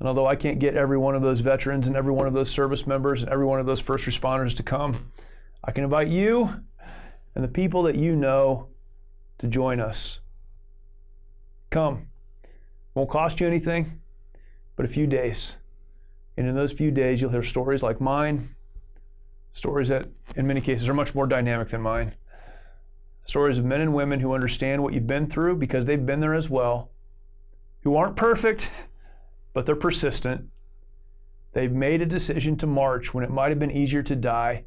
And although I can't get every one of those veterans and every one of those service members and every one of those first responders to come, I can invite you and the people that you know to join us. Come. Won't cost you anything, but a few days. And in those few days, you'll hear stories like mine, stories that in many cases are much more dynamic than mine. Stories of men and women who understand what you've been through because they've been there as well, who aren't perfect, but they're persistent. They've made a decision to march when it might have been easier to die,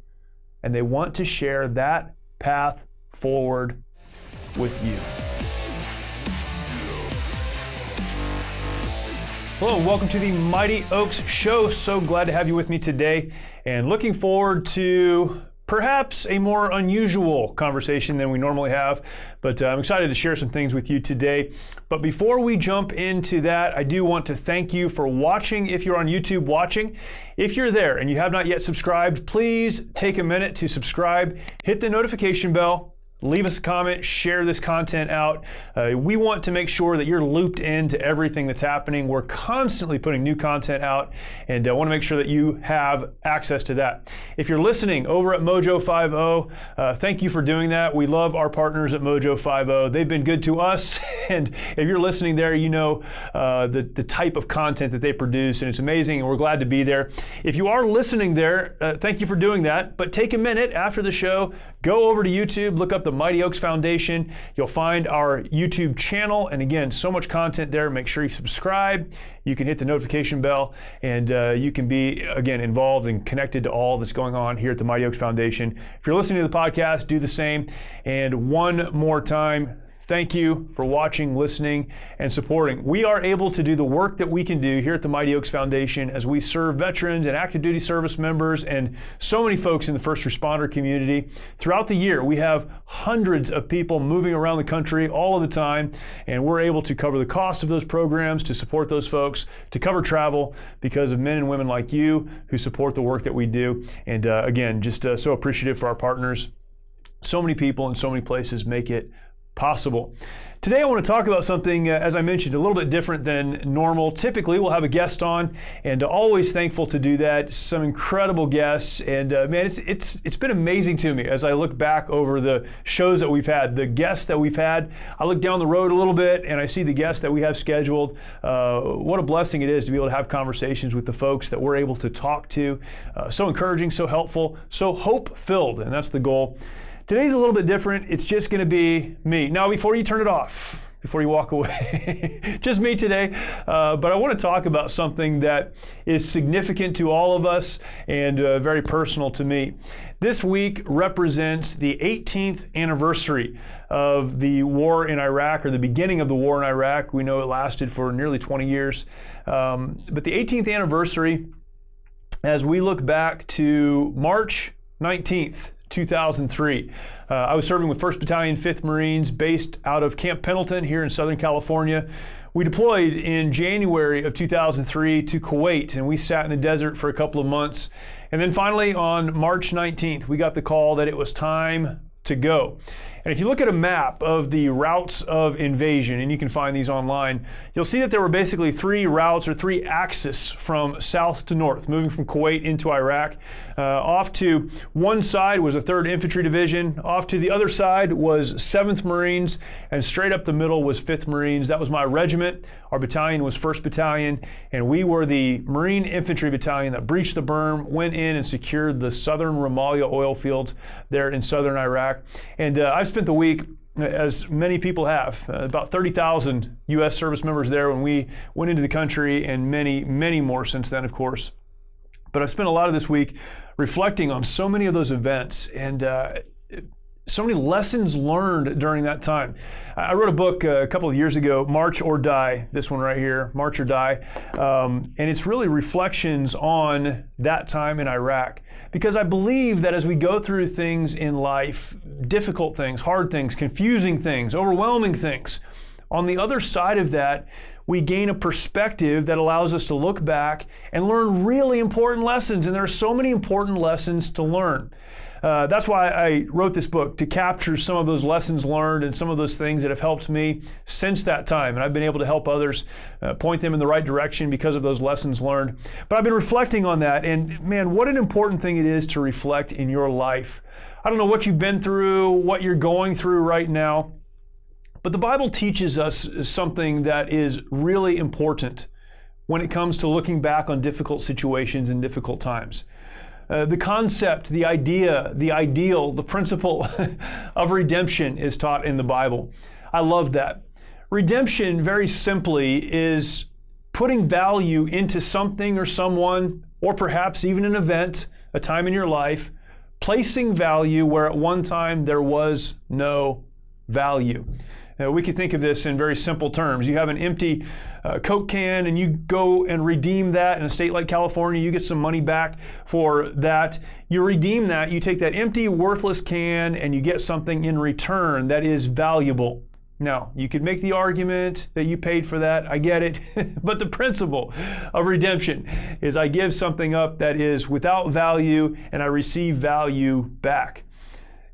and they want to share that path forward with you. Hello, and welcome to the Mighty Oaks Show. So glad to have you with me today, and looking forward to perhaps a more unusual conversation than we normally have, but I'm excited to share some things with you today. But before we jump into that, I do want to thank you for watching. If you're on YouTube watching, if you're there and you have not yet subscribed, please take a minute to subscribe, hit the notification bell, leave us a comment, share this content out. We want to make sure that you're looped into everything that's happening. We're constantly putting new content out, and I want to make sure that you have access to that. If you're listening over at Mojo 50, thank you for doing that. We love our partners at Mojo 50. They've been good to us, and if you're listening there, you know the type of content that they produce, and it's amazing, and we're glad to be there. If you are listening there, thank you for doing that, but take a minute after the show, go over to YouTube, look up the Mighty Oaks Foundation. You'll find our YouTube channel, and again, so much content there. Make sure you subscribe. You can hit the notification bell, and you can be, again, involved and connected to all that's going on here at the Mighty Oaks Foundation. If you're listening to the podcast, do the same. And one more time, thank you for watching, listening, and supporting. We are able to do the work that we can do here at the Mighty Oaks Foundation as we serve veterans and active duty service members and so many folks in the first responder community. Throughout the year, we have hundreds of people moving around the country all of the time, and we're able to cover the cost of those programs, to support those folks, to cover travel because of men and women like you who support the work that we do. And again, just so appreciative for our partners. So many people in so many places make it possible. Today I want to talk about something, as I mentioned, a little bit different than normal. Typically we'll have a guest on, and always thankful to do that. Some incredible guests, and man, it's been amazing to me as I look back over the shows that we've had, the guests that we've had. I look down the road a little bit and I see the guests that we have scheduled. What a blessing it is to be able to have conversations with the folks that we're able to talk to. So encouraging, so helpful, so hope-filled, and that's the goal. Today's a little bit different. It's just going to be me. Now, before you turn it off, before you walk away, just me today. But I want to talk about something that is significant to all of us and very personal to me. This week represents the 18th anniversary of the war in Iraq, or the beginning of the war in Iraq. We know it lasted for nearly 20 years. But the 18th anniversary, as we look back to March 19th, 2003. I was serving with 1st Battalion, 5th Marines, based out of Camp Pendleton here in Southern California. We deployed in January of 2003 to Kuwait, and we sat in the desert for a couple of months. And then finally on March 19th, we got the call that it was time to go. And if you look at a map of the routes of invasion, and you can find these online, you'll see that there were basically three routes or three axes from south to north, moving from Kuwait into Iraq. Off to one side was the 3rd Infantry Division, off to the other side was 7th Marines, and straight up the middle was 5th Marines. That was my regiment. Our battalion was 1st Battalion, and we were the Marine Infantry Battalion that breached the berm, went in and secured the southern Rumalia oil fields there in southern Iraq. And I've spent the week, as many people have, about 30,000 U.S. service members there when we went into the country, and many, many more since then, of course. But I've spent a lot of this week reflecting on so many of those events, and so many lessons learned during that time. I wrote a book a couple of years ago, March or Die, this one right here, March or Die, and it's really reflections on that time in Iraq. Because I believe that as we go through things in life, difficult things, hard things, confusing things, overwhelming things, on the other side of that, we gain a perspective that allows us to look back and learn really important lessons. And there are so many important lessons to learn. That's why I wrote this book, to capture some of those lessons learned and some of those things that have helped me since that time. And I've been able to help others point them in the right direction because of those lessons learned. But I've been reflecting on that, and man, what an important thing it is to reflect in your life. I don't know what you've been through, what you're going through right now, but the Bible teaches us something that is really important when it comes to looking back on difficult situations and difficult times. The concept, the idea, the ideal, the principle of redemption is taught in the Bible. I love that. Redemption, very simply, is putting value into something or someone, or perhaps even an event, a time in your life, placing value where at one time there was no value. Now, we can think of this in very simple terms. You have an empty Coke can and you go and redeem that in a state like California. You get some money back for that. You redeem that. You take that empty, worthless can and you get something in return that is valuable. Now, you could make the argument that you paid for that. I get it. But the principle of redemption is I give something up that is without value and I receive value back.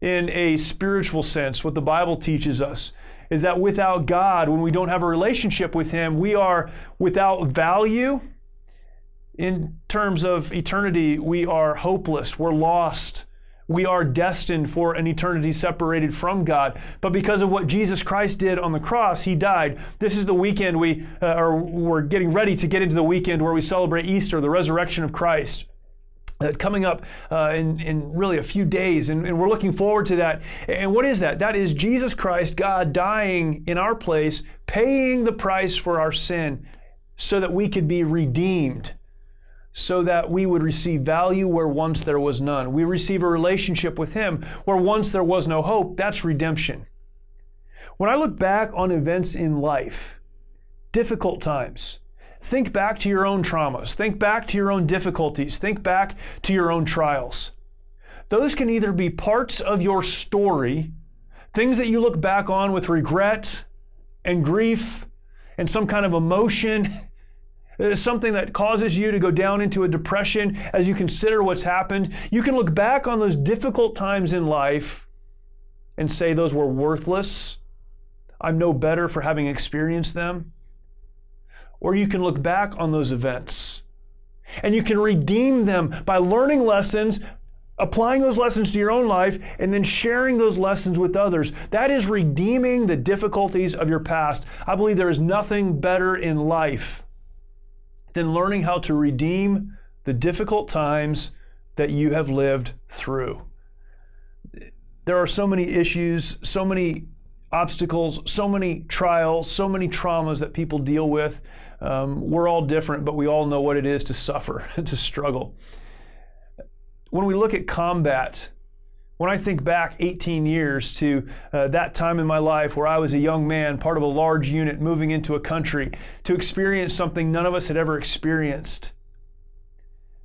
In a spiritual sense, what the Bible teaches us is that without God, when we don't have a relationship with Him, we are without value. In terms of eternity, we are hopeless, we're lost. We are destined for an eternity separated from God. But because of what Jesus Christ did on the cross, He died. This is the weekend we're getting ready to get into the weekend where we celebrate Easter, the resurrection of Christ. Coming up in really a few days, and we're looking forward to that. And what is that? That is Jesus Christ, God, dying in our place, paying the price for our sin so that we could be redeemed, so that we would receive value where once there was none. We receive a relationship with Him where once there was no hope. That's redemption. When I look back on events in life, difficult times, think back to your own traumas. Think back to your own difficulties. Think back to your own trials. Those can either be parts of your story, things that you look back on with regret and grief and some kind of emotion, something that causes you to go down into a depression as you consider what's happened. You can look back on those difficult times in life and say those were worthless. I'm no better for having experienced them. Or you can look back on those events and you can redeem them by learning lessons, applying those lessons to your own life, and then sharing those lessons with others. That is redeeming the difficulties of your past. I believe there is nothing better in life than learning how to redeem the difficult times that you have lived through. There are so many issues, so many obstacles, so many trials, so many traumas that people deal with. We're all different, but we all know what it is to suffer, to struggle. When we look at combat, when I think back 18 years to that time in my life where I was a young man, part of a large unit moving into a country to experience something none of us had ever experienced,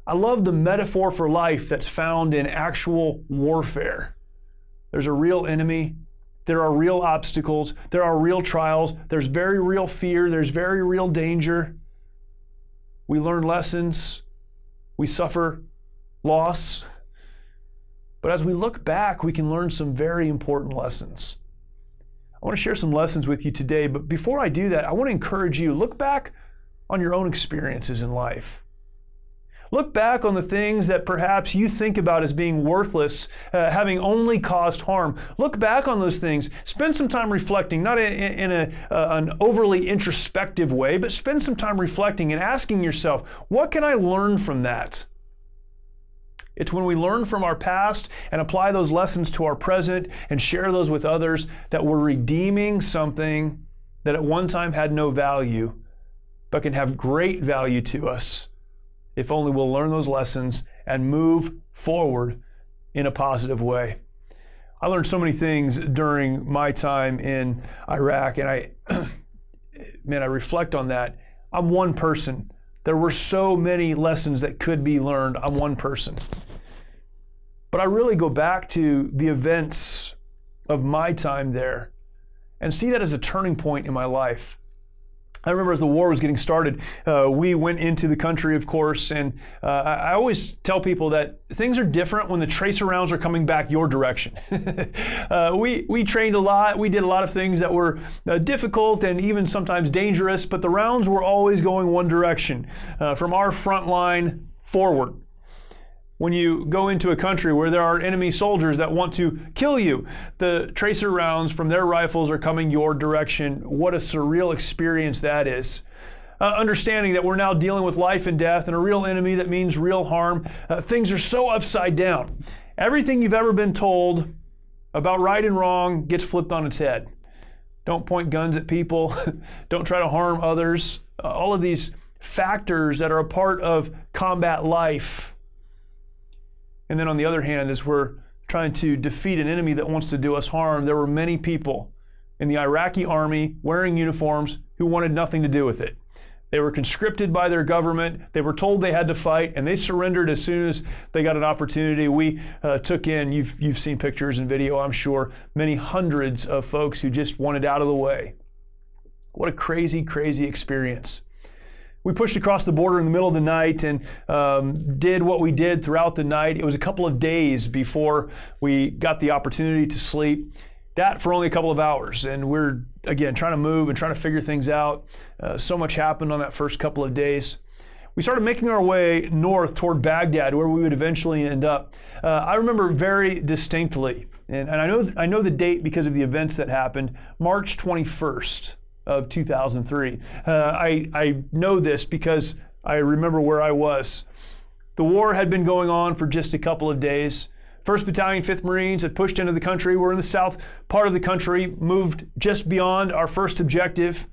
I love the metaphor for life that's found in actual warfare. There's a real enemy. There are real obstacles. There are real trials. There's very real fear. There's very real danger. We learn lessons. We suffer loss. But as we look back, we can learn some very important lessons. I want to share some lessons with you today, but before I do that, I want to encourage you, look back on your own experiences in life. Look back on the things that perhaps you think about as being worthless, having only caused harm. Look back on those things. Spend some time reflecting, not in an overly introspective way, but spend some time reflecting and asking yourself, what can I learn from that? It's when we learn from our past and apply those lessons to our present and share those with others that we're redeeming something that at one time had no value, but can have great value to us if only we'll learn those lessons and move forward in a positive way. I learned so many things during my time in Iraq, and I reflect on that. I'm one person. There were so many lessons that could be learned. I'm one person. But I really go back to the events of my time there and see that as a turning point in my life. I remember as the war was getting started, we went into the country, of course, and I always tell people that things are different when the tracer rounds are coming back your direction. We trained a lot. We did a lot of things that were difficult and even sometimes dangerous, but the rounds were always going one direction, from our front line forward. When you go into a country where there are enemy soldiers that want to kill you, the tracer rounds from their rifles are coming your direction. What a surreal experience that is. Understanding that we're now dealing with life and death and a real enemy that means real harm. Things are so upside down. Everything you've ever been told about right and wrong gets flipped on its head. Don't point guns at people. Don't try to harm others. All of these factors that are a part of combat life. And then on the other hand, as we're trying to defeat an enemy that wants to do us harm, there were many people in the Iraqi army wearing uniforms who wanted nothing to do with it. They were conscripted by their government. They were told they had to fight, and they surrendered as soon as they got an opportunity. We took in, you've seen pictures and video, I'm sure, many hundreds of folks who just wanted out of the way. What a crazy, crazy experience. We pushed across the border in the middle of the night and did what we did throughout the night. It was a couple of days before we got the opportunity to sleep. That for only a couple of hours. And we're, again, trying to move and trying to figure things out. So much happened on that first couple of days. We started making our way north toward Baghdad, where we would eventually end up. I remember very distinctly, and I know the date because of the events that happened, March 21st. Of 2003. I know this because I remember where I was. The war had been going on for just a couple of days. 1st Battalion, 5th Marines had pushed into the country. We're in the south part of the country, moved just beyond our first objective.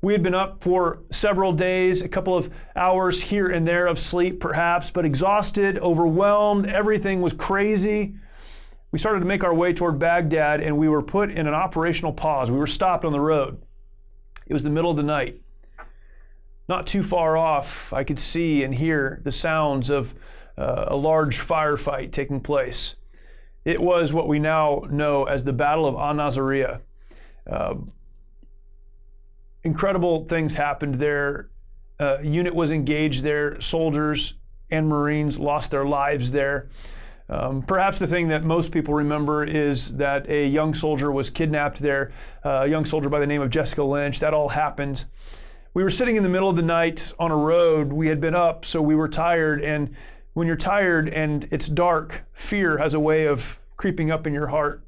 We had been up for several days, a couple of hours here and there of sleep perhaps, but exhausted, overwhelmed, everything was crazy. We started to make our way toward Baghdad and we were put in an operational pause. We were stopped on the road. It was the middle of the night. Not too far off, I could see and hear the sounds of a large firefight taking place. It was what we now know as the Battle of An-Naziriyah. Incredible things happened there. A unit was engaged there. Soldiers and Marines lost their lives there. Perhaps the thing that most people remember is that a young soldier was kidnapped there, a young soldier by the name of Jessica Lynch. That all happened. We were sitting in the middle of the night on a road. We had been up, so we were tired. And when you're tired and it's dark, fear has a way of creeping up in your heart.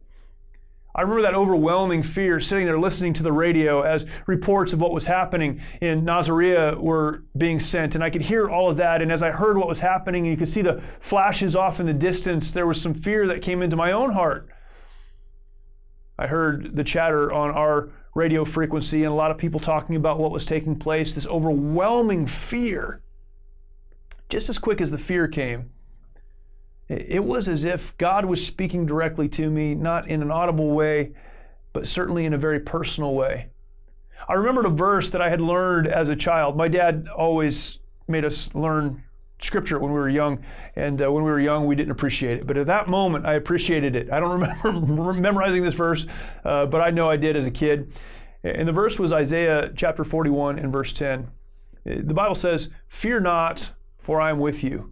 I remember that overwhelming fear, sitting there listening to the radio as reports of what was happening in Naziriyah were being sent. And I could hear all of that. And as I heard what was happening, and you could see the flashes off in the distance, there was some fear that came into my own heart. I heard the chatter on our radio frequency and a lot of people talking about what was taking place, this overwhelming fear. Just as quick as the fear came, it was as if God was speaking directly to me, not in an audible way, but certainly in a very personal way. I remembered a verse that I had learned as a child. My dad always made us learn Scripture when we were young, and when we were young, we didn't appreciate it. But at that moment, I appreciated it. I don't remember memorizing this verse, but I know I did as a kid. And the verse was Isaiah chapter 41 and verse 10. The Bible says, "Fear not, for I am with you.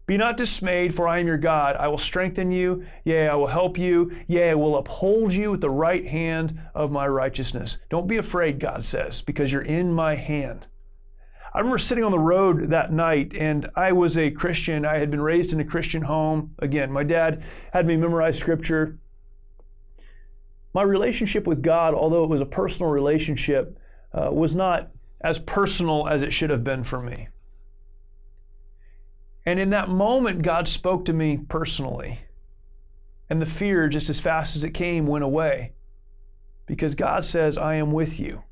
Be not dismayed, for I am your God. I will strengthen you. Yea, I will help you. Yea, I will uphold you with the right hand of my righteousness." Don't be afraid, God says, because you're in my hand. I remember sitting on the road that night, and I was a Christian. I had been raised in a Christian home. Again, my dad had me memorize Scripture. My relationship with God, although it was a personal relationship, was not as personal as it should have been for me. And in that moment, God spoke to me personally. And the fear, just as fast as it came, went away. Because God says, "I am with you."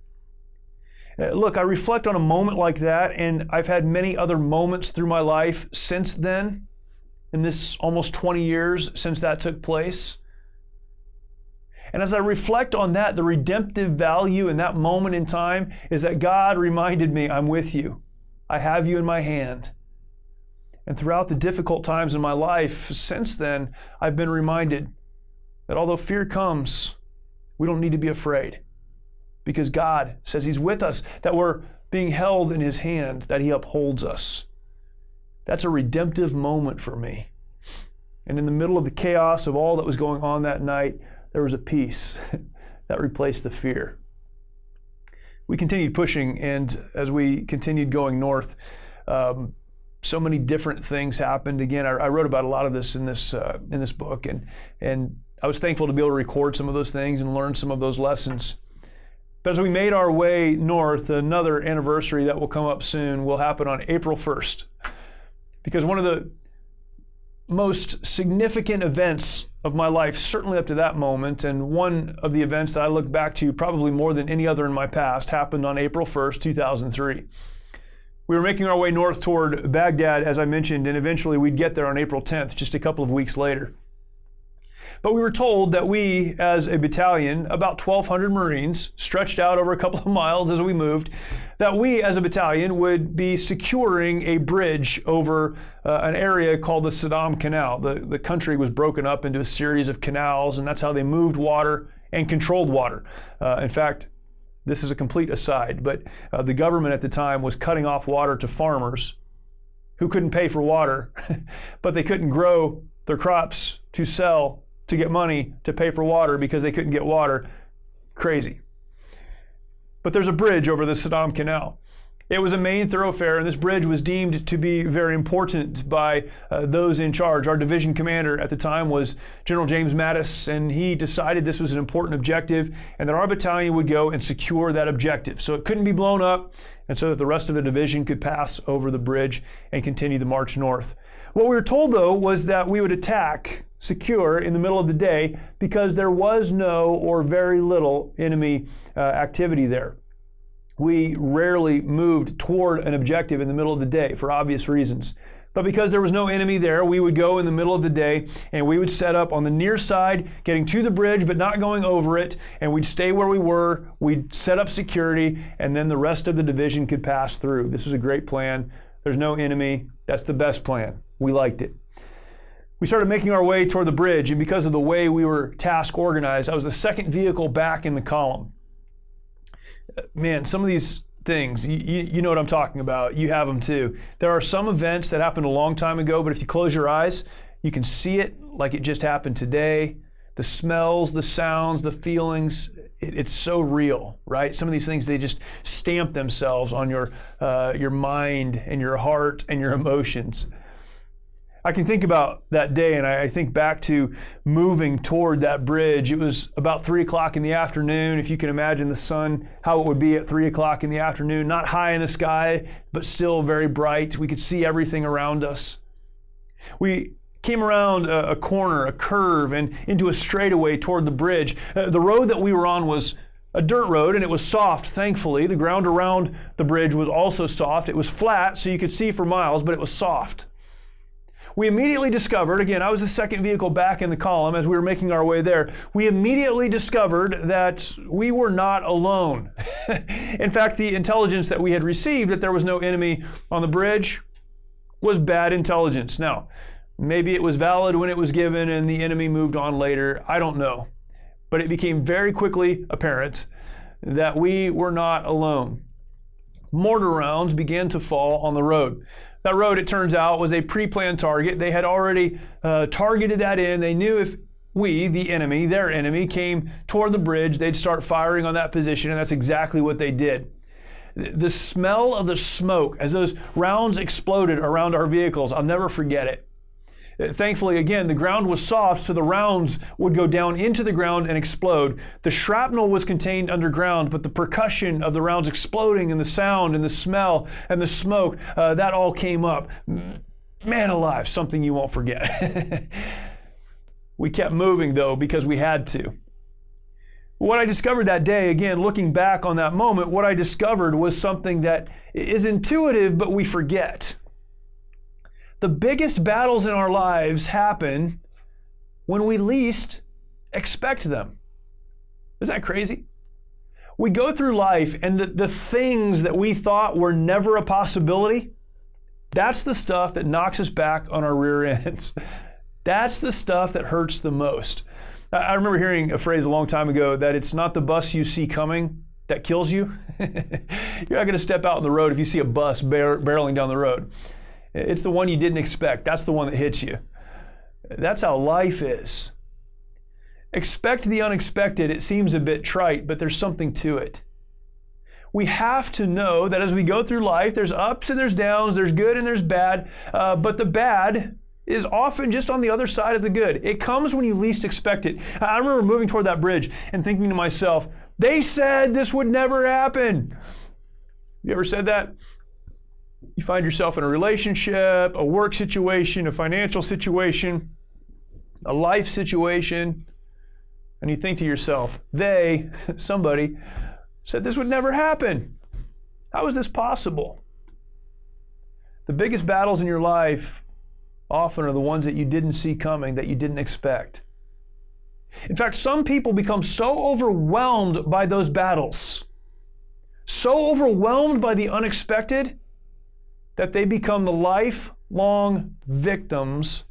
Look, I reflect on a moment like that, and I've had many other moments through my life since then, in this almost 20 years since that took place. And as I reflect on that, the redemptive value in that moment in time is that God reminded me, "I'm with you. I have you in my hand." And throughout the difficult times in my life since then, I've been reminded that although fear comes, we don't need to be afraid because God says He's with us, that we're being held in His hand, that He upholds us. That's a redemptive moment for me. And in the middle of the chaos of all that was going on that night, there was a peace that replaced the fear. We continued pushing, and as we continued going north, so many different things happened. Again, I wrote about a lot of this in this book, and I was thankful to be able to record some of those things and learn some of those lessons. But as we made our way north, another anniversary that will come up soon will happen on April 1st. Because one of the most significant events of my life, certainly up to that moment, and one of the events that I look back to probably more than any other in my past, happened on April 1st, 2003. We were making our way north toward Baghdad, as I mentioned, and eventually we'd get there on April 10th, just a couple of weeks later. But we were told that we, as a battalion, about 1,200 Marines, stretched out over a couple of miles as we moved, that we, as a battalion, would be securing a bridge over an area called the Saddam Canal. The country was broken up into a series of canals, and that's how they moved water and controlled water. In fact, this is a complete aside, but the government at the time was cutting off water to farmers who couldn't pay for water, but they couldn't grow their crops to sell to get money to pay for water because they couldn't get water. Crazy. But there's a bridge over the Saddam Canal. It was a main thoroughfare, and this bridge was deemed to be very important by those in charge. Our division commander at the time was General James Mattis, and he decided this was an important objective and that our battalion would go and secure that objective. So it couldn't be blown up, and so that the rest of the division could pass over the bridge and continue the march north. What we were told, though, was that we would attack secure in the middle of the day because there was no or very little enemy activity there. We rarely moved toward an objective in the middle of the day for obvious reasons. But because there was no enemy there, we would go in the middle of the day and we would set up on the near side, getting to the bridge but not going over it, and we'd stay where we were, we'd set up security, and then the rest of the division could pass through. This was a great plan. There's no enemy. That's the best plan. We liked it. We started making our way toward the bridge, and because of the way we were task organized, I was the second vehicle back in the column. Man, some of these things, you know what I'm talking about. You have them too. There are some events that happened a long time ago, but if you close your eyes, you can see it like it just happened today. The smells, the sounds, the feelings, it's so real, right? Some of these things, they just stamp themselves on your mind and your heart and your emotions. I can think about that day, and I think back to moving toward that bridge. It was about 3 o'clock in the afternoon. If you can imagine the sun, how it would be at 3 o'clock in the afternoon, not high in the sky, but still very bright. We could see everything around us. We came around a corner, a curve, and into a straightaway toward the bridge. The road that we were on was a dirt road, and it was soft, thankfully. The ground around the bridge was also soft. It was flat, so you could see for miles, but it was soft. We immediately discovered, again, I was the second vehicle back in the column as we were making our way there. We immediately discovered that we were not alone. In fact, the intelligence that we had received that there was no enemy on the bridge was bad intelligence. Now, maybe it was valid when it was given and the enemy moved on later. I don't know. But it became very quickly apparent that we were not alone. Mortar rounds began to fall on the road. That road, it turns out, was a pre-planned target. They had already targeted that in. They knew if we, the enemy, their enemy, came toward the bridge, they'd start firing on that position, and that's exactly what they did. The smell of the smoke as those rounds exploded around our vehicles, I'll never forget it. Thankfully, again, the ground was soft, so the rounds would go down into the ground and explode. The shrapnel was contained underground, but the percussion of the rounds exploding and the sound and the smell and the smoke, that all came up. Man alive, something you won't forget. We kept moving, though, because we had to. What I discovered that day, again, looking back on that moment, what I discovered was something that is intuitive, but we forget. The biggest battles in our lives happen when we least expect them. Isn't that crazy? We go through life and the things that we thought were never a possibility, that's the stuff that knocks us back on our rear ends. That's the stuff that hurts the most. I remember hearing a phrase a long time ago that it's not the bus you see coming, that kills you. You're not going to step out on the road if you see a bus barreling down the road. It's the one you didn't expect. That's the one that hits you. That's how life is. Expect the unexpected. It seems a bit trite, but there's something to it. We have to know that as we go through life, there's ups and there's downs, there's good and there's bad, but the bad is often just on the other side of the good. It comes when you least expect it. I remember moving toward that bridge and thinking to myself, they said this would never happen. You ever said that? You find yourself in a relationship, a work situation, a financial situation, a life situation, and you think to yourself, somebody, said this would never happen. How is this possible? The biggest battles in your life often are the ones that you didn't see coming, that you didn't expect. In fact, some people become so overwhelmed by those battles, so overwhelmed by the unexpected, that they become the lifelong victims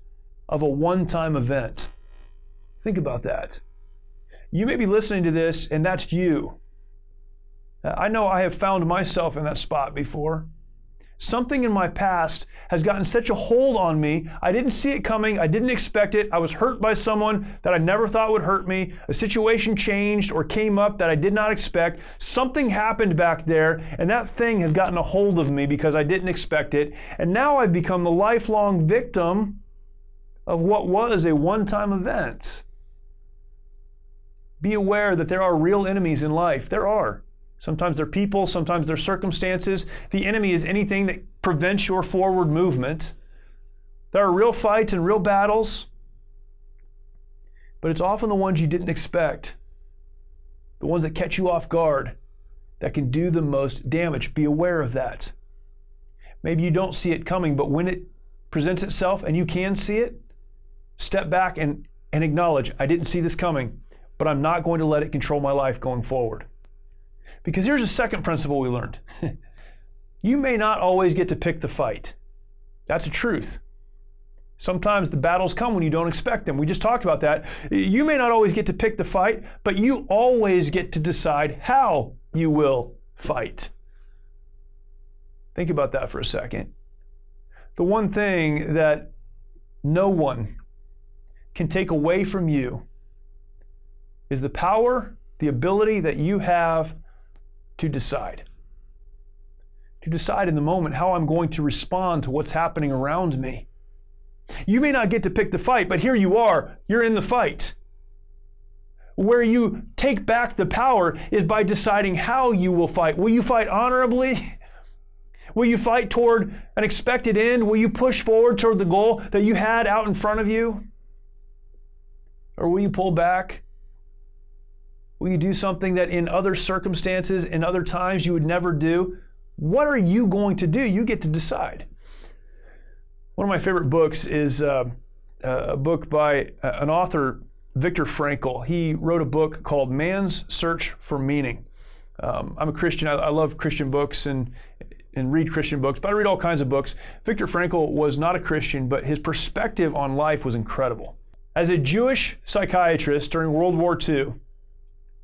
of a one-time event. Think about that. You may be listening to this, and that's you. I know I have found myself in that spot before. Something in my past has gotten such a hold on me. I didn't see it coming. I didn't expect it. I was hurt by someone that I never thought would hurt me. A situation changed or came up that I did not expect. Something happened back there, and that thing has gotten a hold of me because I didn't expect it. And now I've become the lifelong victim of what was a one-time event. Be aware that there are real enemies in life. There are. Sometimes they're people, sometimes they're circumstances. The enemy is anything that prevents your forward movement. There are real fights and real battles, but it's often the ones you didn't expect, the ones that catch you off guard, that can do the most damage. Be aware of that. Maybe you don't see it coming, but when it presents itself and you can see it, step back and acknowledge, I didn't see this coming, but I'm not going to let it control my life going forward. Because here's a second principle we learned. You may not always get to pick the fight. That's a truth. Sometimes the battles come when you don't expect them. We just talked about that. You may not always get to pick the fight, but you always get to decide how you will fight. Think about that for a second. The one thing that no one can take away from you is the power, the ability that you have to decide. To decide in the moment how I'm going to respond to what's happening around me. You may not get to pick the fight, but here you are. You're in the fight. Where you take back the power is by deciding how you will fight. Will you fight honorably? Will you fight toward an expected end? Will you push forward toward the goal that you had out in front of you? Or will you pull back? Will you do something that in other circumstances, in other times, you would never do? What are you going to do? You get to decide. One of my favorite books is a book by an author, Viktor Frankl. He wrote a book called Man's Search for Meaning. I'm a Christian. I love Christian books and read Christian books, but I read all kinds of books. Viktor Frankl was not a Christian, but his perspective on life was incredible. As a Jewish psychiatrist during World War II,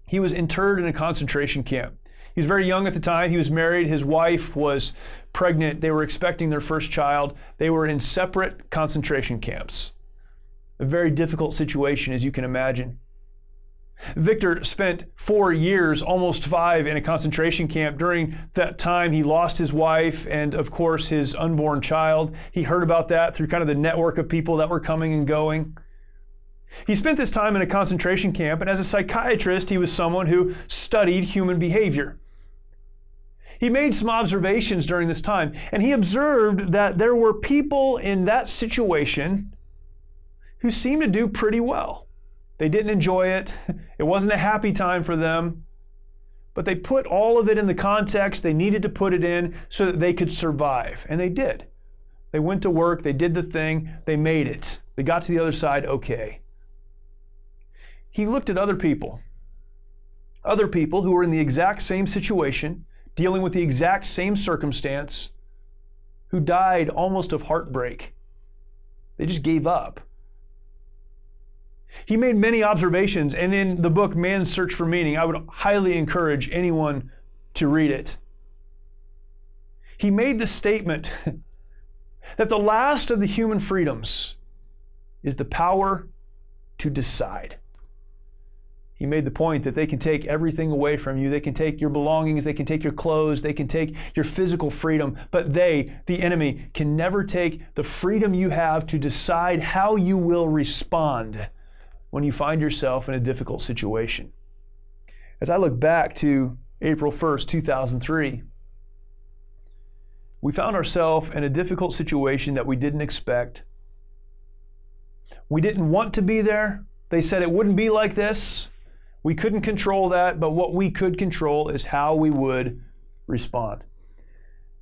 he was interred in a concentration camp. He was very young at the time. He was married. His wife was pregnant. They were expecting their first child. They were in separate concentration camps. A very difficult situation, as you can imagine. Victor spent 4 years, almost 5, in a concentration camp. During that time, he lost his wife and, of course, his unborn child. He heard about that through kind of the network of people that were coming and going. He spent this time in a concentration camp, and as a psychiatrist, he was someone who studied human behavior. He made some observations during this time, and he observed that there were people in that situation who seemed to do pretty well. They didn't enjoy it. It wasn't a happy time for them, but they put all of it in the context they needed to put it in so that they could survive, and they did. They went to work, they did the thing, they made it. They got to the other side okay. He looked at other people who were in the exact same situation, dealing with the exact same circumstance, who died almost of heartbreak. They just gave up. He made many observations, and in the book, Man's Search for Meaning, I would highly encourage anyone to read it. He made the statement that the last of the human freedoms is the power to decide. He made the point that they can take everything away from you. They can take your belongings, they can take your clothes, they can take your physical freedom, but they, the enemy, can never take the freedom you have to decide how you will respond when you find yourself in a difficult situation. As I look back to April 1st, 2003, we found ourselves in a difficult situation that we didn't expect. We didn't want to be there. They said it wouldn't be like this. We couldn't control that, but what we could control is how we would respond.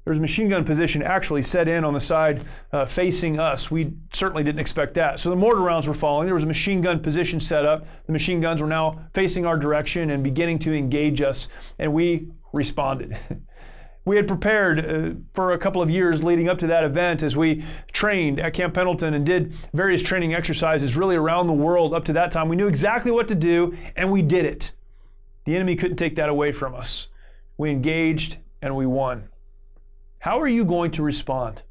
There was a machine gun position actually set in on the side facing us. We certainly didn't expect that. So the mortar rounds were falling. There was a machine gun position set up. The machine guns were now facing our direction and beginning to engage us, and we responded. We had prepared for a couple of years leading up to that event as we trained at Camp Pendleton and did various training exercises really around the world up to that time. We knew exactly what to do, and we did it. The enemy couldn't take that away from us. We engaged and we won. How are you going to respond?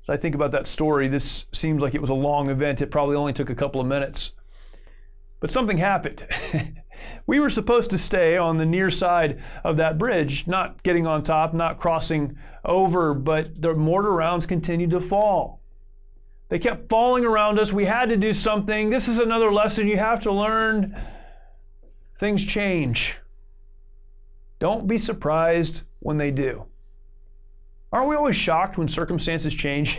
As I think about that story, this seems like it was a long event. It probably only took a couple of minutes. But something happened. We were supposed to stay on the near side of that bridge, not getting on top, not crossing over, but the mortar rounds continued to fall. They kept falling around us. We had to do something. This is another lesson you have to learn. Things change. Don't be surprised when they do. Aren't we always shocked when circumstances change?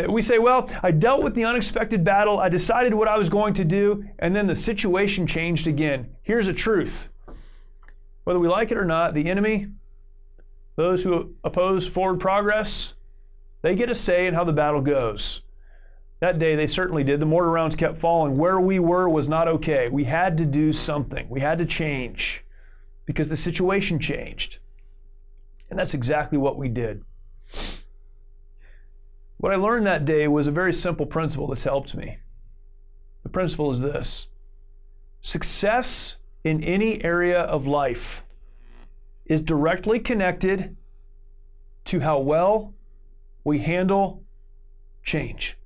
We say, well, I dealt with the unexpected battle, I decided what I was going to do, and then the situation changed again. Here's the truth. Whether we like it or not, the enemy, those who oppose forward progress, they get a say in how the battle goes. That day they certainly did. The mortar rounds kept falling. Where we were was not okay. We had to do something. We had to change because the situation changed. And that's exactly what we did. What I learned that day was a very simple principle that's helped me. The principle is this: success in any area of life is directly connected to how well we handle change.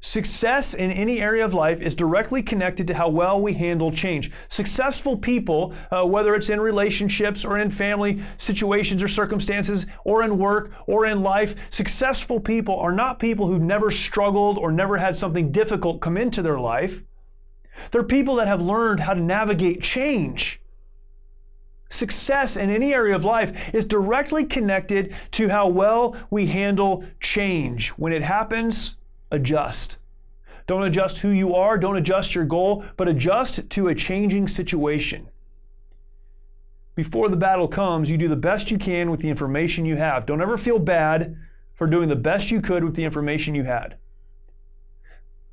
Success in any area of life is directly connected to how well we handle change. Successful people, whether it's in relationships or in family situations or circumstances or in work or in life, successful people are not people who never struggled or never had something difficult come into their life. They're people that have learned how to navigate change. Success in any area of life is directly connected to how well we handle change. When it happens, adjust. Don't adjust who you are, don't adjust your goal, but adjust to a changing situation. Before the battle comes, you do the best you can with the information you have. Don't ever feel bad for doing the best you could with the information you had.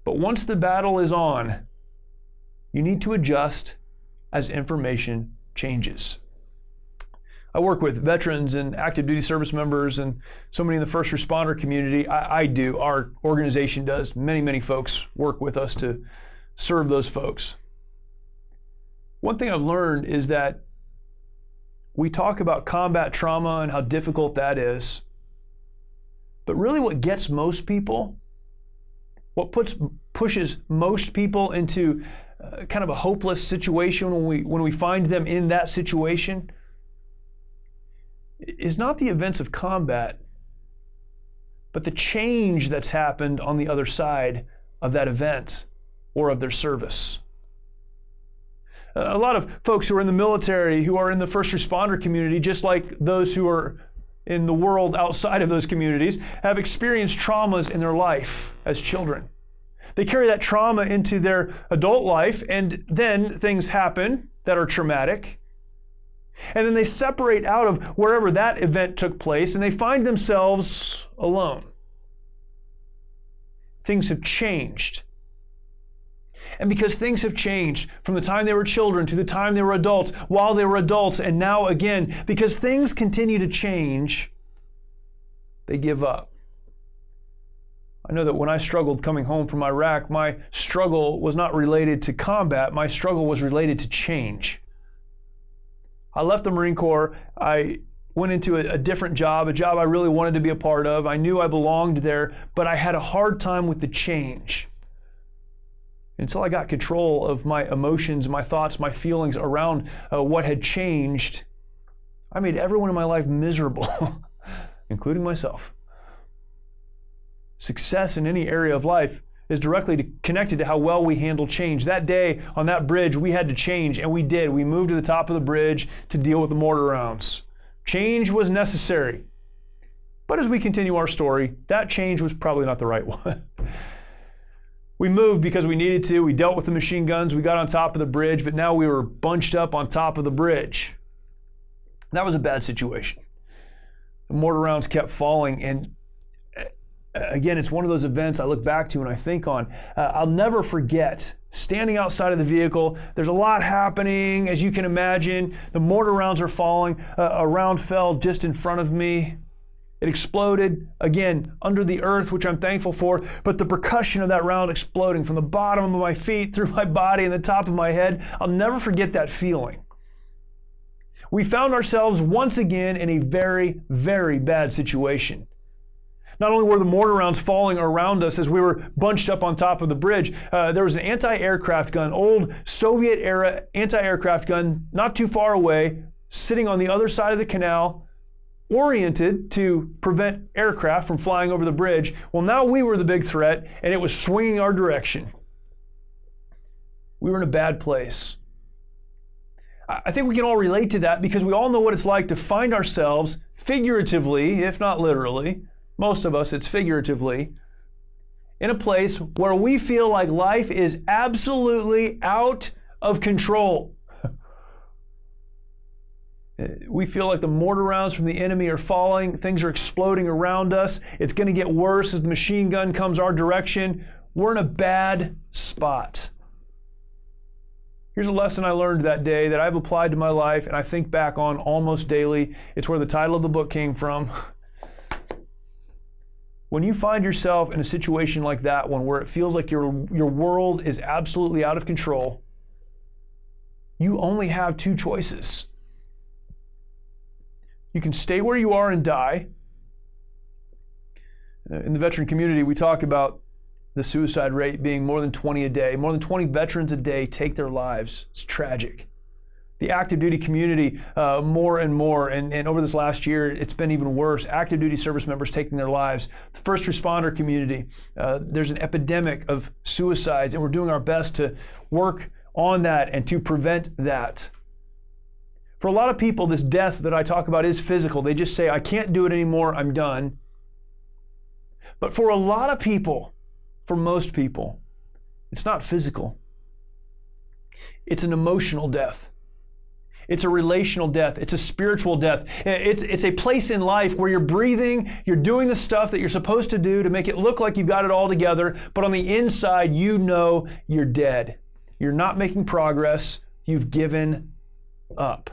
But once the battle is on, you need to adjust as information changes. I work with veterans and active duty service members and so many in the first responder community. Our organization does. Many folks work with us to serve those folks. One thing I've learned is that we talk about combat trauma and how difficult that is. But really what gets most people, what pushes most people into kind of a hopeless situation when we find them in that situation, is not the events of combat, but the change that's happened on the other side of that event or of their service. A lot of folks who are in the military, who are in the first responder community, just like those who are in the world outside of those communities, have experienced traumas in their life as children. They carry that trauma into their adult life, and then things happen that are traumatic. And then they separate out of wherever that event took place and they find themselves alone. Things have changed. And because things have changed from the time they were children to the time they were adults, while they were adults, and now again, because things continue to change, they give up. I know that when I struggled coming home from Iraq, my struggle was not related to combat. My struggle was related to change. I left the Marine Corps. I went into a different job, a job I really wanted to be a part of. I knew I belonged there, but I had a hard time with the change. Until I got control of my emotions, my thoughts, my feelings around what had changed, I made everyone in my life miserable, including myself. Success in any area of life is directly connected to how well we handle change. That day on that bridge, we had to change, and we did. We moved to the top of the bridge to deal with the mortar rounds. Change was necessary. But as we continue our story, that change was probably not the right one. We moved because we needed to. We dealt with the machine guns. We got on top of the bridge, but now we were bunched up on top of the bridge. That was a bad situation. The mortar rounds kept falling, and again, it's one of those events I look back to and I think on. I'll never forget standing outside of the vehicle. There's a lot happening, as you can imagine. The mortar rounds are falling. A round fell just in front of me. It exploded, again, under the earth, which I'm thankful for, but the percussion of that round exploding from the bottom of my feet, through my body, and the top of my head, I'll never forget that feeling. We found ourselves once again in a very, very bad situation. Not only were the mortar rounds falling around us as we were bunched up on top of the bridge, there was an anti-aircraft gun, old Soviet-era anti-aircraft gun, not too far away, sitting on the other side of the canal, oriented to prevent aircraft from flying over the bridge. Well, now we were the big threat, and it was swinging our direction. We were in a bad place. I think we can all relate to that because we all know what it's like to find ourselves figuratively, if not literally, most of us it's figuratively, in a place where we feel like life is absolutely out of control. We feel like the mortar rounds from the enemy are falling, things are exploding around us, it's going to get worse as the machine gun comes our direction. We're in a bad spot. Here's a lesson I learned that day that I've applied to my life and I think back on almost daily. It's where the title of the book came from. When you find yourself in a situation like that one, where it feels like your world is absolutely out of control, you only have two choices. You can stay where you are and die. In the veteran community, we talk about the suicide rate being more than 20 a day. More than 20 veterans a day take their lives. It's tragic. The active duty community, more and more, and over this last year, it's been even worse. Active duty service members taking their lives. The first responder community, there's an epidemic of suicides, and we're doing our best to work on that and to prevent that. For a lot of people, this death that I talk about is physical. They just say, I can't do it anymore, I'm done. But for a lot of people, for most people, it's not physical. It's an emotional death. It's a relational death. It's a spiritual death. It's a place in life where you're breathing, you're doing the stuff that you're supposed to do to make it look like you've got it all together, but on the inside, you know you're dead. You're not making progress. You've given up.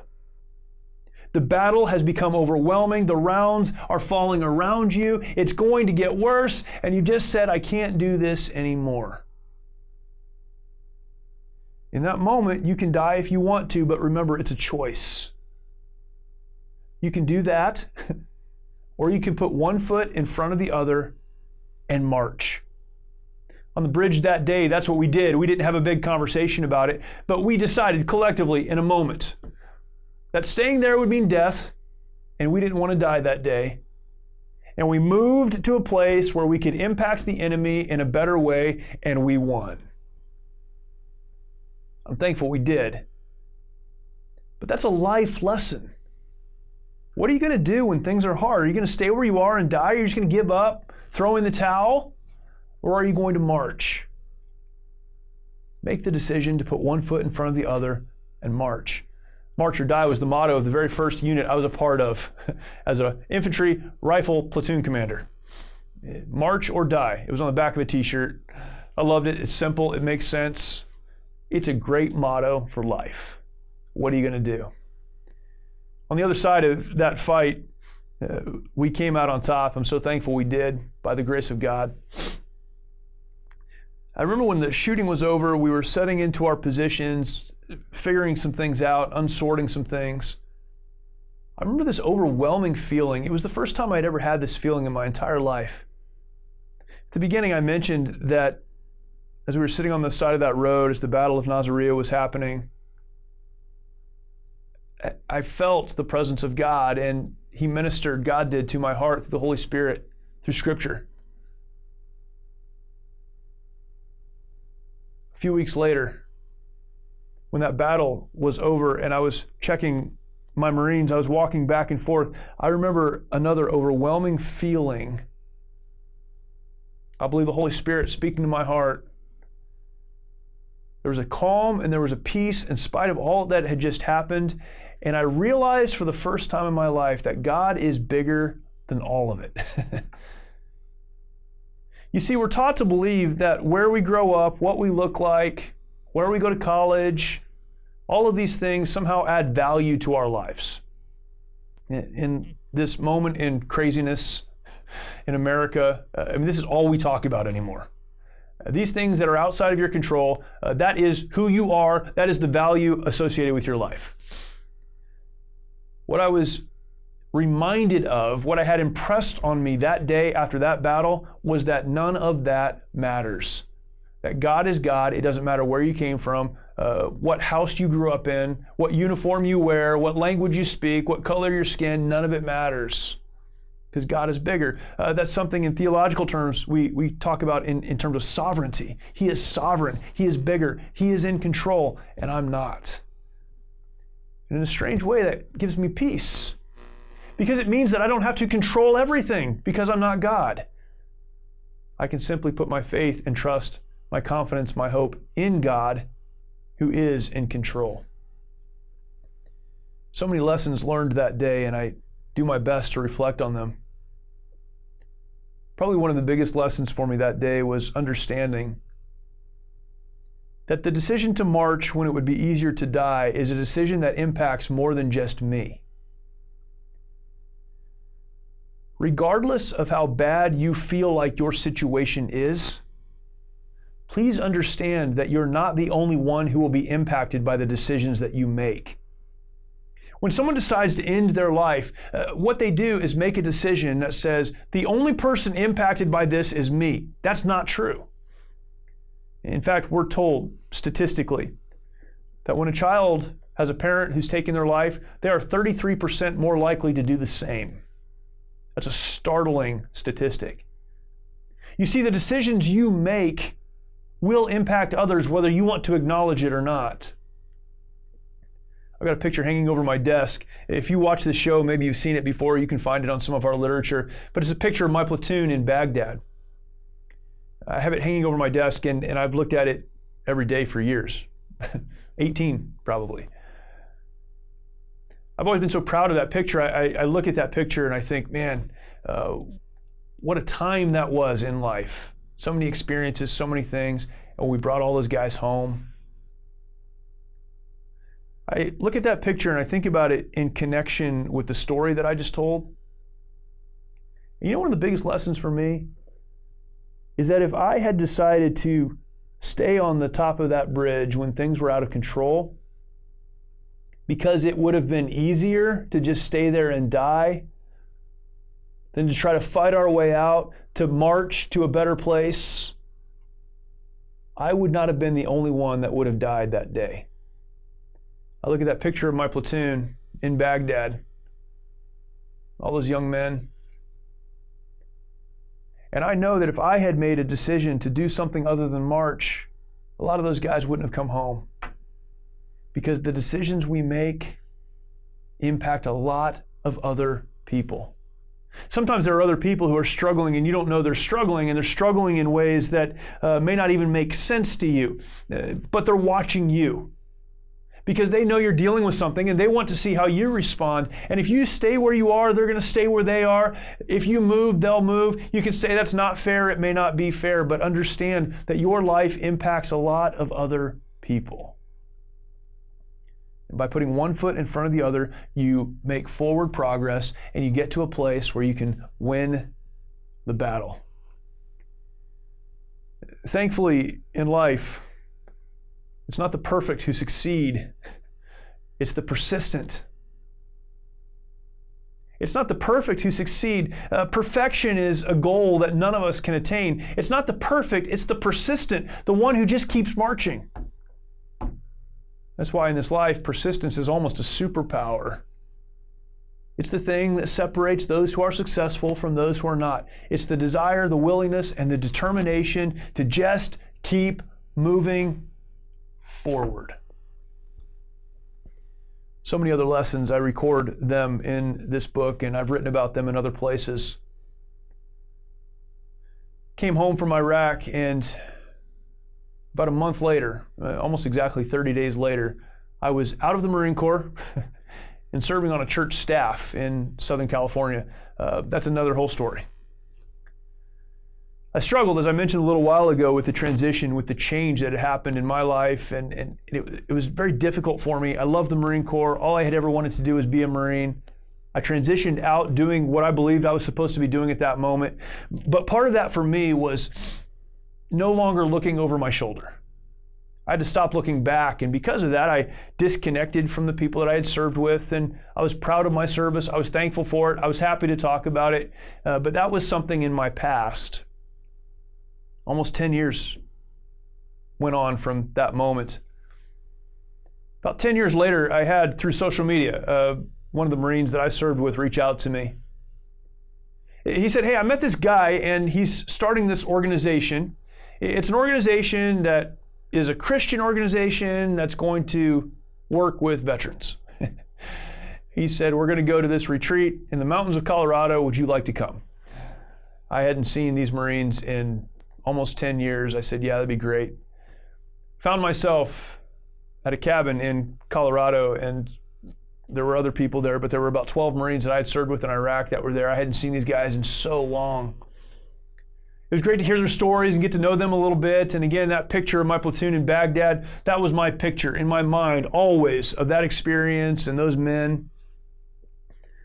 The battle has become overwhelming. The rounds are falling around you. It's going to get worse, and you just said, I can't do this anymore. In that moment, you can die if you want to, but remember, it's a choice. You can do that, or you can put one foot in front of the other and march. On the bridge that day, that's what we did. We didn't have a big conversation about it, but we decided collectively in a moment that staying there would mean death, and we didn't want to die that day. And we moved to a place where we could impact the enemy in a better way, and we won. I'm thankful we did. But that's a life lesson. What are you going to do when things are hard? Are you going to stay where you are and die? Are you just going to give up, throw in the towel? Or are you going to march? Make the decision to put one foot in front of the other and march. March or die was the motto of the very first unit I was a part of as an infantry rifle platoon commander. March or die. It was on the back of a t-shirt. I loved it. It's simple. It makes sense. It's a great motto for life. What are you going to do? On the other side of that fight, we came out on top. I'm so thankful we did, by the grace of God. I remember when the shooting was over, we were setting into our positions, figuring some things out, unsorting some things. I remember this overwhelming feeling. It was the first time I'd ever had this feeling in my entire life. At the beginning, I mentioned that as we were sitting on the side of that road, as the Battle of Nasiriyah was happening, I felt the presence of God, and He ministered, God did, to my heart through the Holy Spirit, through Scripture. A few weeks later, when that battle was over and I was checking my Marines, I was walking back and forth, I remember another overwhelming feeling. I believe the Holy Spirit speaking to my heart. There was a calm and there was a peace in spite of all that had just happened. And I realized for the first time in my life that God is bigger than all of it. You see, we're taught to believe that where we grow up, what we look like, where we go to college, all of these things somehow add value to our lives. In this moment in craziness in America, this is all we talk about anymore. These things that are outside of your control, that is who you are, that is the value associated with your life. What I was reminded of, what I had impressed on me that day after that battle, was that none of that matters. That God is God. It doesn't matter where you came from, what house you grew up in, what uniform you wear, what language you speak, what color your skin, none of it matters. Because God is bigger. That's something in theological terms we talk about in terms of sovereignty. He is sovereign. He is bigger. He is in control, and I'm not. And in a strange way, that gives me peace. Because it means that I don't have to control everything because I'm not God. I can simply put my faith and trust, my confidence, my hope in God, who is in control. So many lessons learned that day, and I do my best to reflect on them. Probably one of the biggest lessons for me that day was understanding that the decision to march when it would be easier to die is a decision that impacts more than just me. Regardless of how bad you feel like your situation is, please understand that you're not the only one who will be impacted by the decisions that you make. When someone decides to end their life, what they do is make a decision that says, the only person impacted by this is me. That's not true. In fact, we're told statistically that when a child has a parent who's taken their life, they are 33% more likely to do the same. That's a startling statistic. You see, the decisions you make will impact others whether you want to acknowledge it or not. I've got a picture hanging over my desk. If you watch this show, maybe you've seen it before, you can find it on some of our literature, but it's a picture of my platoon in Baghdad. I have it hanging over my desk, and I've looked at it every day for years. 18, probably. I've always been so proud of that picture. I look at that picture and I think, man, what a time that was in life. So many experiences, so many things, and we brought all those guys home. I look at that picture and I think about it in connection with the story that I just told. And you know, one of the biggest lessons for me is that if I had decided to stay on the top of that bridge when things were out of control, because it would have been easier to just stay there and die than to try to fight our way out, to march to a better place, I would not have been the only one that would have died that day. I look at that picture of my platoon in Baghdad, all those young men, and I know that if I had made a decision to do something other than march, a lot of those guys wouldn't have come home. Because the decisions we make impact a lot of other people. Sometimes there are other people who are struggling and you don't know they're struggling, and they're struggling in ways that may not even make sense to you, but they're watching you. Because they know you're dealing with something and they want to see how you respond. And if you stay where you are, they're going to stay where they are. If you move, they'll move. You can say that's not fair, it may not be fair, but understand that your life impacts a lot of other people. And by putting one foot in front of the other, you make forward progress and you get to a place where you can win the battle. thankfully in life, it's not the perfect who succeed, it's the persistent. It's not the perfect who succeed. Perfection is a goal that none of us can attain. It's not the perfect, it's the persistent, the one who just keeps marching. That's why in this life, persistence is almost a superpower. It's the thing that separates those who are successful from those who are not. It's the desire, the willingness, and the determination to just keep moving forward. So many other lessons, I record them in this book, and I've written about them in other places. Came home from Iraq, and about a month later, almost exactly 30 days later, I was out of the Marine Corps and serving on a church staff in Southern California. That's another whole story. I struggled, as I mentioned a little while ago, with the transition, with the change that had happened in my life, and it was very difficult for me. I loved the Marine Corps. All I had ever wanted to do was be a Marine. I transitioned out doing what I believed I was supposed to be doing at that moment. But part of that for me was no longer looking over my shoulder. I had to stop looking back, and because of that, I disconnected from the people that I had served with, and I was proud of my service. I was thankful for it. I was happy to talk about it, but that was something in my past. Almost 10 years went on from that moment. About 10 years later, I had, through social media, one of the Marines that I served with reach out to me. He said, "Hey, I met this guy, and he's starting this organization. It's an organization that is a Christian organization that's going to work with veterans." He said, "We're going to go to this retreat in the mountains of Colorado. Would you like to come?" I hadn't seen these Marines in almost 10 years. I said, "Yeah, that'd be great." Found myself at a cabin in Colorado, and there were other people there, but there were about 12 Marines that I had served with in Iraq that were there. I hadn't seen these guys in so long. It was great to hear their stories and get to know them a little bit. And again, that picture of my platoon in Baghdad, that was my picture in my mind always of that experience and those men.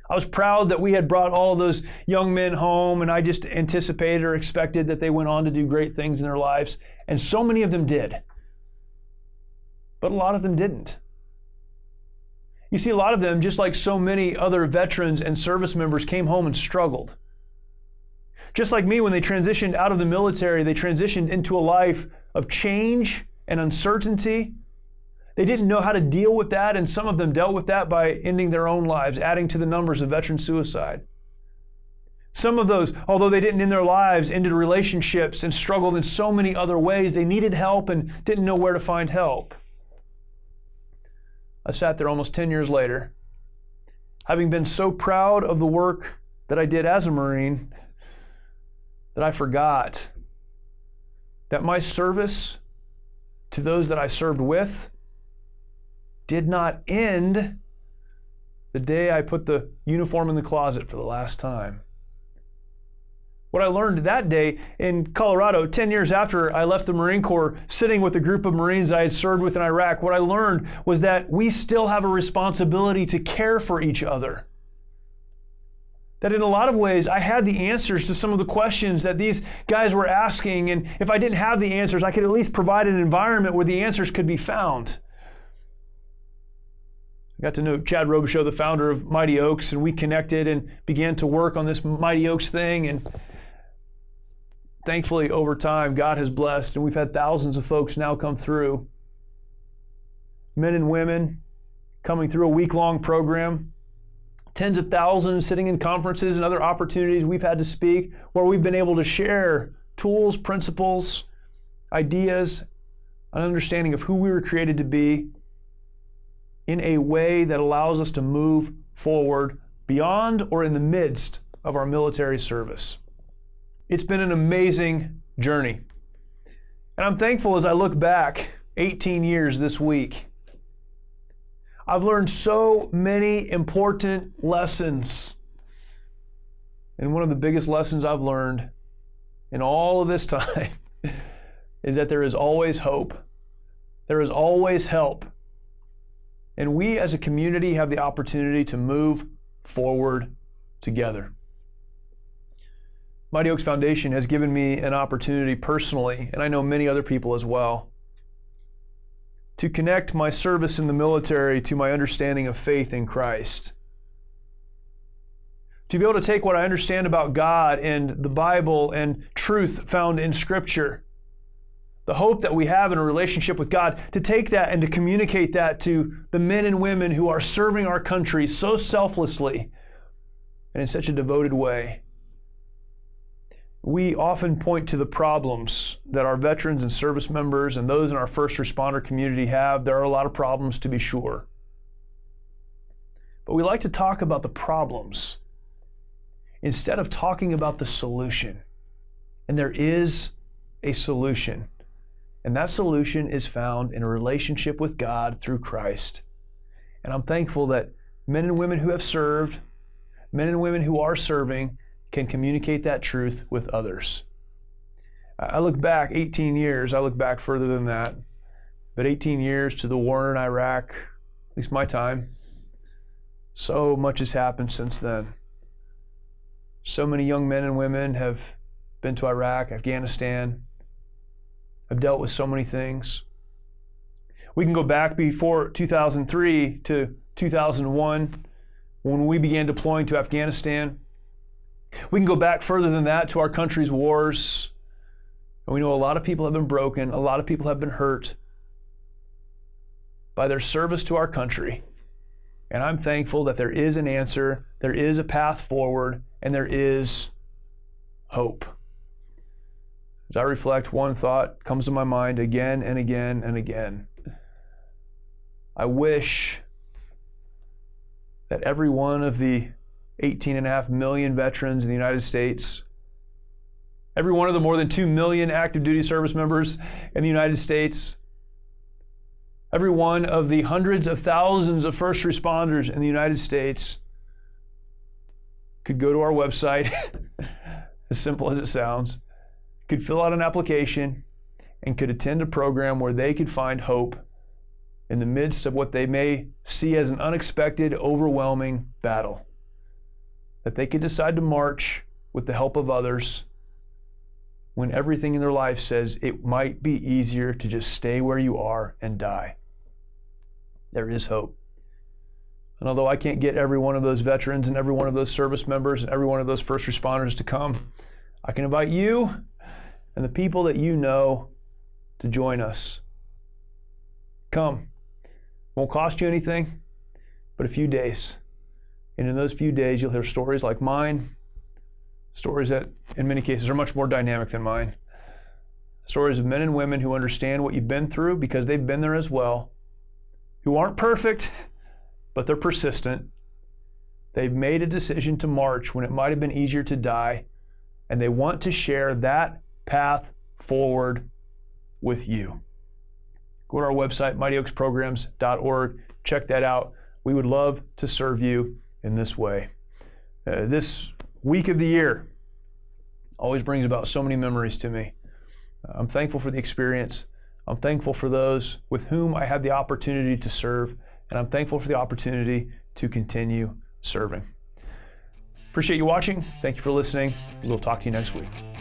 I was proud that we had brought all of those young men home, and I just anticipated or expected that they went on to do great things in their lives. And so many of them did. But a lot of them didn't. You see, a lot of them, just like so many other veterans and service members, came home and struggled. Just like me, when they transitioned out of the military, they transitioned into a life of change and uncertainty. They didn't know how to deal with that, and some of them dealt with that by ending their own lives, adding to the numbers of veteran suicide. Some of those, although they didn't end their lives, ended relationships and struggled in so many other ways. They needed help and didn't know where to find help. I sat there almost 10 years later, having been so proud of the work that I did as a Marine, that I forgot that my service to those that I served with did not end the day I put the uniform in the closet for the last time. What I learned that day in Colorado, 10 years after I left the Marine Corps, sitting with a group of Marines I had served with in Iraq, what I learned was that we still have a responsibility to care for each other. That in a lot of ways, I had the answers to some of the questions that these guys were asking, and if I didn't have the answers, I could at least provide an environment where the answers could be found. I got to know Chad Robichaux, the founder of Mighty Oaks, and we connected and began to work on this Mighty Oaks thing, and thankfully, over time, God has blessed, and we've had thousands of folks now come through. Men and women coming through a week-long program. Tens of thousands sitting in conferences and other opportunities we've had to speak, where we've been able to share tools, principles, ideas, an understanding of who we were created to be in a way that allows us to move forward beyond or in the midst of our military service. It's been an amazing journey. And I'm thankful as I look back 18 years this week. I've learned so many important lessons. And one of the biggest lessons I've learned in all of this time is that there is always hope. There is always help. And we as a community have the opportunity to move forward together. Mighty Oaks Foundation has given me an opportunity personally, and I know many other people as well, to connect my service in the military to my understanding of faith in Christ. To be able to take what I understand about God and the Bible and truth found in Scripture, the hope that we have in a relationship with God, to take that and to communicate that to the men and women who are serving our country so selflessly and in such a devoted way. We often point to the problems that our veterans and service members and those in our first responder community have. There are a lot of problems, to be sure. But we like to talk about the problems instead of talking about the solution. And there is a solution. And that solution is found in a relationship with God through Christ. And I'm thankful that men and women who have served, men and women who are serving, can communicate that truth with others. I look back 18 years, I look back further than that, but 18 years to the war in Iraq, at least my time. So much has happened since then. So many young men and women have been to Iraq, Afghanistan, have dealt with so many things. We can go back before 2003 to 2001 when we began deploying to Afghanistan. We can go back further than that to our country's wars. And we know a lot of people have been broken, a lot of people have been hurt by their service to our country. And I'm thankful that there is an answer, there is a path forward, and there is hope. As I reflect, one thought comes to my mind again and again and again. I wish that every one of the 18.5 million veterans in the United States, every one of the more than 2 million active duty service members in the United States, every one of the hundreds of thousands of first responders in the United States could go to our website, as simple as it sounds, could fill out an application, and could attend a program where they could find hope in the midst of what they may see as an unexpected, overwhelming battle. That they could decide to march with the help of others when everything in their life says it might be easier to just stay where you are and die. There is hope. And although I can't get every one of those veterans and every one of those service members and every one of those first responders to come, I can invite you and the people that you know to join us. Come. Won't cost you anything, but a few days. And in those few days, you'll hear stories like mine, stories that in many cases are much more dynamic than mine. Stories of men and women who understand what you've been through because they've been there as well, who aren't perfect, but they're persistent. They've made a decision to march when it might have been easier to die, and they want to share that path forward with you. Go to our website, mightyoaksprograms.org. Check that out. We would love to serve you in this way. This week of the year always brings about so many memories to me. I'm thankful for the experience. I'm thankful for those with whom I had the opportunity to serve, and I'm thankful for the opportunity to continue serving. Appreciate you watching. Thank you for listening. We'll talk to you next week.